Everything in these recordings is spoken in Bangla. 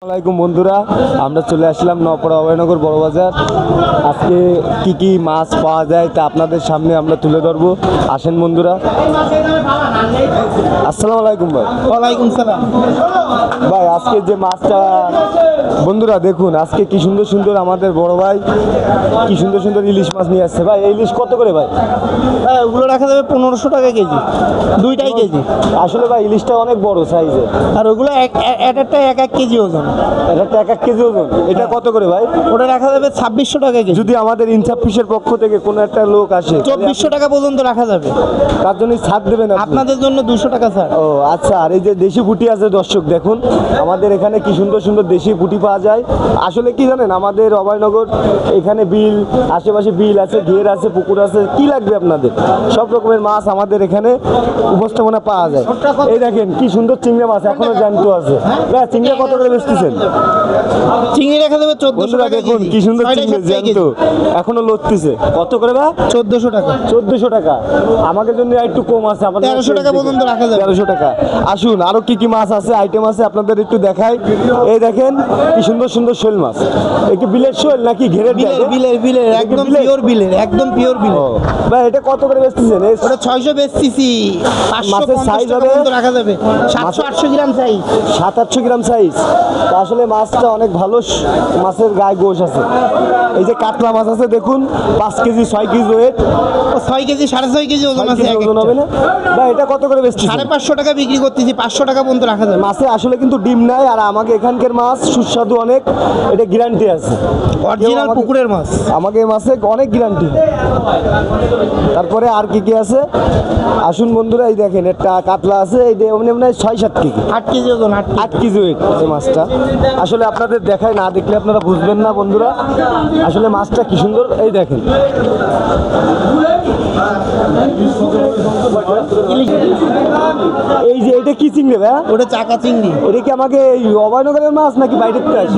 আসসালামাইকুম বন্ধুরা, আমরা চলে আসলাম নওপাড়া অভয়নগর বড় বাজার। আজকে কি কি মাছ পাওয়া যায় তা আপনাদের সামনে আমরা তুলে ধরবো। আসেন বন্ধুরা। আসসালামু আলাইকুম ভাই। ওয়ালাইকুম সালাম। ভাই আজকে যে মাছটা, বন্ধুরা দেখুন আজকে কি সুন্দর সুন্দর আমাদের বড় ভাই কি সুন্দর সুন্দর ইলিশ মাছ নিয়ে আসছে। ভাই এই ইলিশ কত করে ভাই? ওগুলো রাখা যাবে 1500 টাকা কেজি, দুইটাই কেজি। আসলে ভাই ইলিশটা অনেক বড় সাইজে, আর ওগুলো একটা এক এক কেজি ওজন। এটা এক এক কেজি ওজন। এটা কত করে ভাই? ওটা রাখা যাবে 2600 টাকা কেজি। যদি আমাদের ইনসাফ ফিশের পক্ষ থেকে কোনো একটা লোক আসে 2400 টাকা পর্যন্ত রাখা যাবে। তার জন্য ছাড় দেবেন আপনি? আপনাদের জন্য 200 টাকা স্যার। ও আচ্ছা। আর এই যে দেশি পুঁটি আছে দর্শক দেখুন, আমাদের এখানে কি সুন্দর সুন্দর দেশি পুঁটি পাওয়া যায়। আসলে কি জানেন, আমাদের অভয়নগর এখানে বিল, আশেপাশে বিল আছে, ঘের আছে, পুকুর আছে, কি লাগবে আপনাদের সব রকমের মাছ আমাদের এখানে উপস্থাপনা পাওয়া যায়। এই দেখেন কি সুন্দর চিংড়া মাছ এখনো জ্যান্ত আছে। চিংড়া কত করে বেচতেছেন? চিংড়ি রাখা যাবে 1400 বন্ধুরা টাকা দেখুন কেজি। কি সুন্দর ছয়টা চিংড়ি সাতটাই জ্যান্ত কেজি। এখনো লড়তেছে। কত করে বা? 1400 টাকা। 1400 টাকা। আমাদের জন্য একটু কম আছে, আমাদের 1300 টাকা পর্যন্ত রাখা যাবে। 1300 টাকা। আসুন আরো কি কি মাছ আছে, আইটেম আছে আপনাদের একটু দেখাই। এই দেখেন কি সুন্দর সুন্দর শোল মাছ। এই কি বিলের শোল নাকি ঘেরের? বিলের একদম পিওর বিলের, একদম পিওর বিলের। ভাই এটা কত করে বেচতেছেন? ওটা 600 বেচতেছি। মাছের 550 size টাকা হবে? পর্যন্ত রাখা যাবে। 700-800 গ্রাম সাইজ। 700-800 গ্রাম সাইজ। আসলে মাছটা অনেক ভালো, মাছের গায়ে গোশ আছে। এই যে কাতলা মাছ আছে দেখুন, 5 KG 6 KG weight. 6 KG 6.5 KG ওজন আছে। ওজন হবে না ভাই? এটা কত করে বেচতেছেন? 550 টাকা বিক্রি করতেছি, 500 টাকা পর্যন্ত রাখা যাবে। মাছে আসলে কিন্তু ডিম নাই, আর আমাকে এখানকার মাছ সুস্বাদু অনেক, এটা গ্যারান্টি আছে। অরিজিনাল পুকুরের মাছ। আমাকে এই মাছে অনেক গ্যারান্টি। তারপরে আর কি কি আছে আসুন বন্ধুরা। এই দেখেন একটা কাতলা আছে, এই এমনি এমনি 6-7 কেজি, 8 কেজি ওজন, 8 কেজি ওয়েট এই মাছটা। আসলে আপনাদের দেখায়, না দেখলে আপনারা বুঝবেন না বন্ধুরা। আসলে মাছটা কি সুন্দর, এই দেখেন। এই যে এটা কি চিংড়ি ভাই? ওটা চাকা চিংড়ি। এটা কি আমাকে এই অভয়নগরের মাছ নাকি বাইরের থেকে আসে?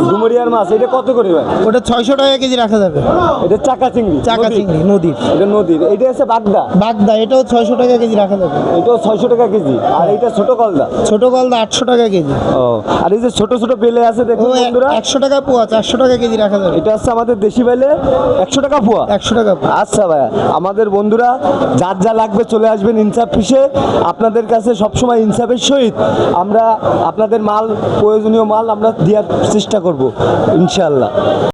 ডুমুরিয়ার মাছ। এটা কত করে ভাই? ওটা 600 টাকা কেজি রাখা যাবে। এটা চাকা চিংড়ি, চাকা চিংড়ি নদীর। এটা নদীর। এটা আছে বাগদা। বাগদা, এটাও 600 টাকা কেজি রাখা যাবে। এটাও 600 টাকা কেজি। আর এটা ছোট কলদা। ছোট গলদা 800 টাকা কেজি। ও, আর এই যে ছোট ছোট বেলে আছে ও দেখুন বন্ধুরা, 100 টাকা পোয়া, 400 টাকা কেজি রাখা যাবে। এটা হচ্ছে আমাদের দেশি বেলে, 100 টাকা পোয়া। 100 টাকা পোয়া। আচ্ছা ভাইয়া, আমাদের বন্ধুরা যার যা লাগবে চলে আসবেন ইনসাফ ফিশে। আপনাদের কাছে সবসময় ইনসাফের সহিত আমরা আপনাদের মাল, প্রয়োজনীয় মাল আমরা দেওয়ার চেষ্টা করব ইনশাআল্লাহ।